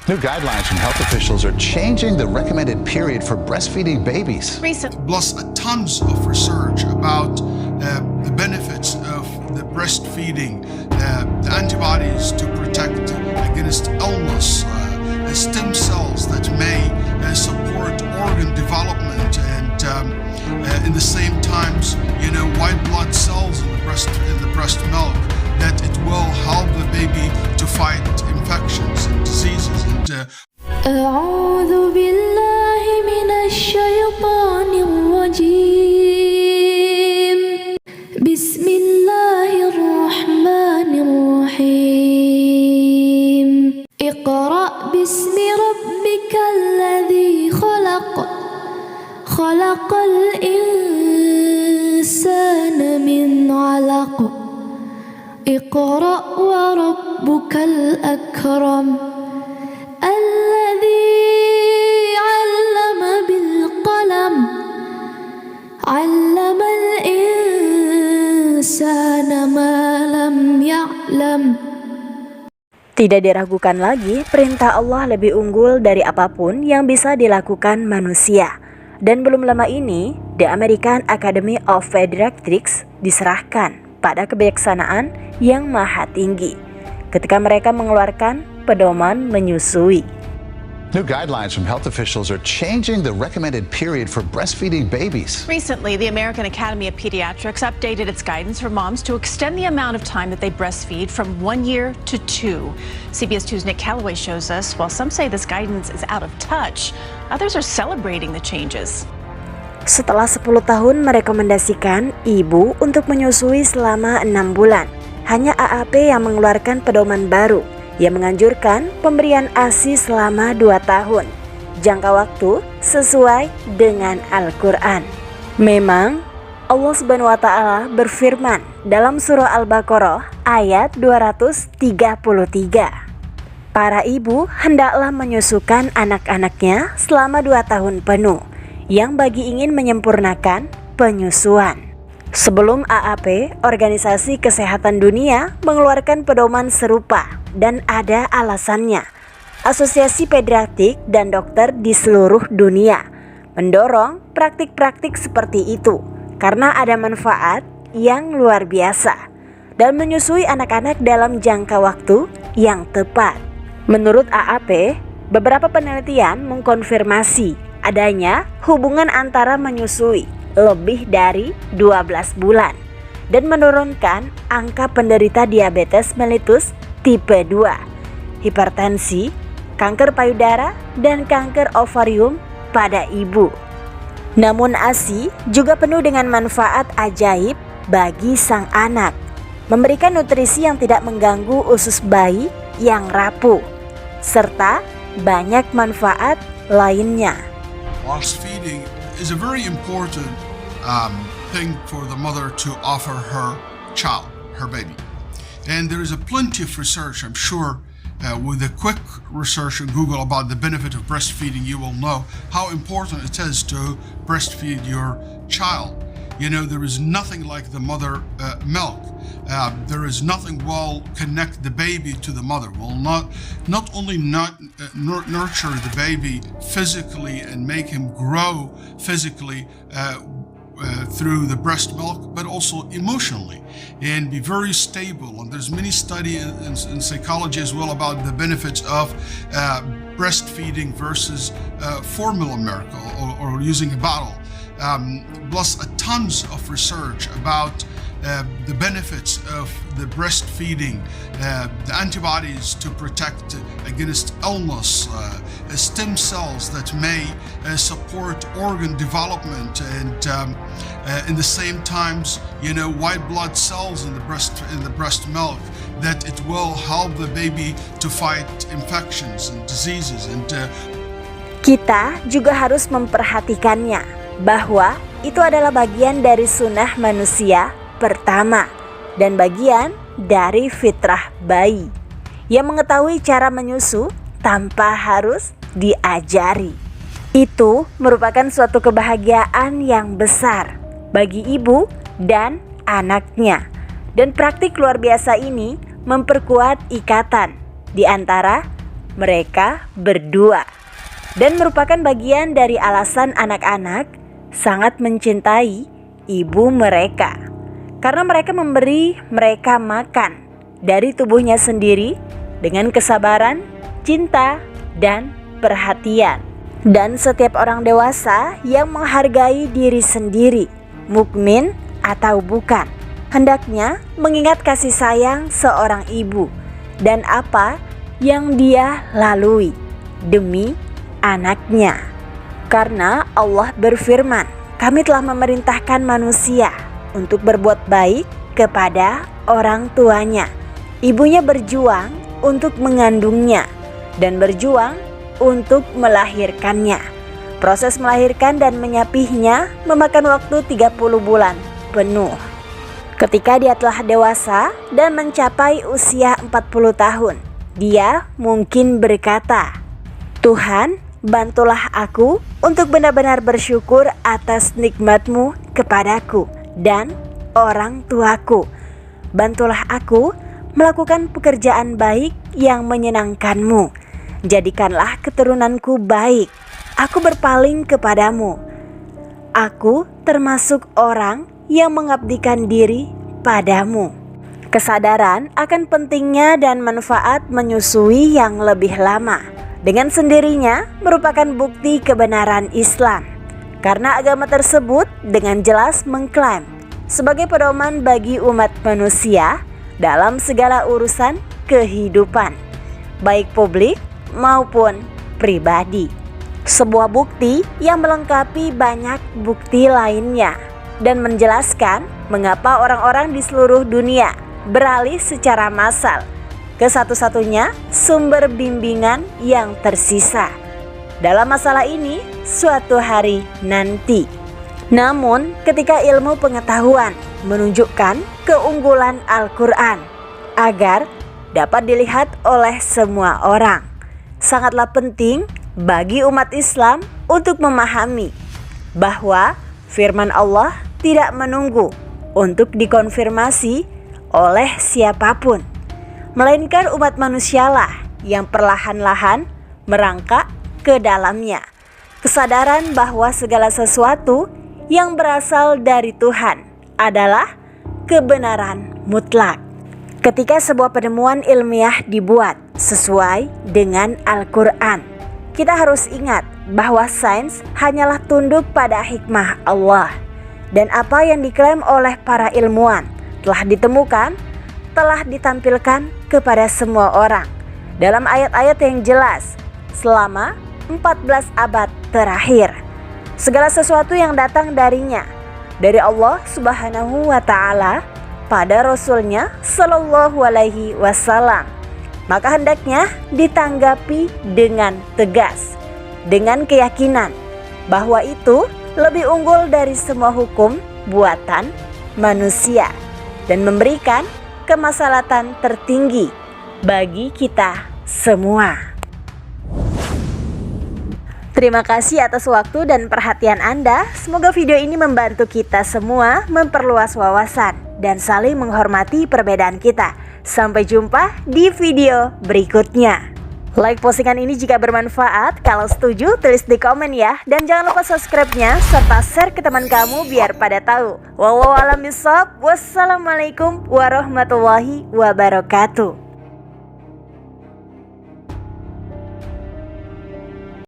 New guidelines from health officials are changing the recommended period for breastfeeding babies. Plus tons of research about the benefits of the breastfeeding, the antibodies to protect against illness, the stem cells that may support organ development, and in the same times, white blood cells in the breast milk, that it will help the baby to fight infections and diseases. أعوذ بالله من الشيطان الرجيم بسم الله الرحمن الرحيم اقرأ باسم ربك الذي خلق الإنسان من علق اقرأ وربك الأكرم الذي علم بالقلم علم الإنسان ما لم يعلم. Tidak diragukan lagi, perintah Allah lebih unggul dari apapun yang bisa dilakukan manusia. Dan belum lama ini, The American Academy of Pediatrics diserahkan pada kebijaksanaan yang maha tinggi ketika mereka mengeluarkan pedoman menyusui. New guidelines from health officials are changing the recommended period for breastfeeding babies. Recently, the American Academy of Pediatrics updated its guidance for moms to extend the amount of time that they breastfeed from 1 year to 2. CBS 2's Nick Calloway shows us, while some say this guidance is out of touch, others are celebrating the changes. Setelah 10 tahun merekomendasikan ibu untuk menyusui selama 6 bulan, hanya AAP yang mengeluarkan pedoman baru yang menganjurkan pemberian ASI selama 2 tahun, jangka waktu sesuai dengan Al-Quran. Memang, Allah Subhanahu wa Ta'ala berfirman dalam surah Al-Baqarah ayat 233. Para ibu hendaklah menyusukan anak-anaknya selama 2 tahun penuh, yang bagi ingin menyempurnakan penyusuan. Sebelum AAP, Organisasi Kesehatan Dunia mengeluarkan pedoman serupa dan ada alasannya. Asosiasi Pediatrik dan dokter di seluruh dunia mendorong praktik-praktik seperti itu karena ada manfaat yang luar biasa dan menyusui anak-anak dalam jangka waktu yang tepat. Menurut AAP, beberapa penelitian mengkonfirmasi adanya hubungan antara menyusui lebih dari 12 bulan dan menurunkan angka penderita diabetes mellitus tipe 2, hipertensi, kanker payudara, dan kanker ovarium pada ibu. Namun ASI juga penuh dengan manfaat ajaib bagi sang anak, memberikan nutrisi yang tidak mengganggu usus bayi yang rapuh, serta banyak manfaat lainnya. Breastfeeding is a very important thing for the mother to offer her child, her baby. And there is a plenty of research, I'm sure, with a quick research on Google about the benefit of breastfeeding, you will know how important it is to breastfeed your child. There is nothing like the mother milk. There is nothing will connect the baby to the mother. Will not only nurture the baby physically and make him grow physically through the breast milk, but also emotionally and be very stable. And there's many studies in psychology as well about the benefits of breastfeeding versus formula milk or using a bottle. Plus tons of research about the benefits of the breastfeeding, the antibodies to protect against illness, stem cells that may support organ development, and in the same times, white blood cells in the breast milk, that it will help the baby to fight infections and diseases. And kita juga harus memperhatikannya bahwa itu adalah bagian dari sunnah manusia pertama dan bagian dari fitrah bayi yang mengetahui cara menyusu tanpa harus diajari. Itu merupakan suatu kebahagiaan yang besar bagi ibu dan anaknya, dan praktik luar biasa ini memperkuat ikatan di antara mereka berdua. Dan merupakan bagian dari alasan anak-anak sangat mencintai ibu mereka. Karena mereka memberi mereka makan dari tubuhnya sendiri dengan kesabaran, cinta, dan perhatian. Dan setiap orang dewasa yang menghargai diri sendiri, mukmin atau bukan, hendaknya mengingat kasih sayang seorang ibu dan apa yang dia lalui demi anaknya. Karena Allah berfirman, "Kami telah memerintahkan manusia untuk berbuat baik kepada orang tuanya." Ibunya berjuang untuk mengandungnya dan berjuang untuk melahirkannya. Proses melahirkan dan menyapihnya memakan waktu 30 bulan penuh. Ketika dia telah dewasa dan mencapai usia 40 tahun, dia mungkin berkata, "Tuhan, bantulah aku untuk benar-benar bersyukur atas nikmat-Mu kepadaku dan orang tuaku. Bantulah aku melakukan pekerjaan baik yang menyenangkan-Mu. Jadikanlah keturunanku baik. Aku berpaling kepadamu. Aku termasuk orang yang mengabdikan diri padamu." Kesadaran akan pentingnya dan manfaat menyusui yang lebih lama dengan sendirinya merupakan bukti kebenaran Islam. Karena agama tersebut dengan jelas mengklaim sebagai pedoman bagi umat manusia dalam segala urusan kehidupan, baik publik maupun pribadi. Sebuah bukti yang melengkapi banyak bukti lainnya dan menjelaskan mengapa orang-orang di seluruh dunia beralih secara massal ke satu-satunya sumber bimbingan yang tersisa dalam masalah ini suatu hari nanti. Namun ketika ilmu pengetahuan menunjukkan keunggulan Al-Quran agar dapat dilihat oleh semua orang, sangatlah penting bagi umat Islam untuk memahami bahwa firman Allah tidak menunggu untuk dikonfirmasi oleh siapapun, melainkan umat manusialah yang perlahan-lahan merangkak ke dalamnya. Kesadaran bahwa segala sesuatu yang berasal dari Tuhan adalah kebenaran mutlak. Ketika sebuah penemuan ilmiah dibuat sesuai dengan Al-Quran, kita harus ingat bahwa sains hanyalah tunduk pada hikmah Allah. Dan apa yang diklaim oleh para ilmuwan telah ditemukan, telah ditampilkan kepada semua orang dalam ayat-ayat yang jelas selama 14 abad terakhir. Segala sesuatu yang datang darinya, dari Allah Subhanahu wa Ta'ala pada Rasulnya Sallallahu Alaihi Wasallam, maka hendaknya ditanggapi dengan tegas, dengan keyakinan bahwa itu lebih unggul dari semua hukum buatan manusia dan memberikan kemaslahatan tertinggi bagi kita semua. Terima kasih atas waktu dan perhatian Anda. Semoga video ini membantu kita semua memperluas wawasan dan saling menghormati perbedaan kita. Sampai jumpa di video berikutnya. Like postingan ini jika bermanfaat. Kalau setuju tulis di komen ya. Dan jangan lupa subscribe-nya serta share ke teman kamu biar pada tahu. Wallahu a'lam bishawab. Wassalamualaikum warahmatullahi wabarakatuh.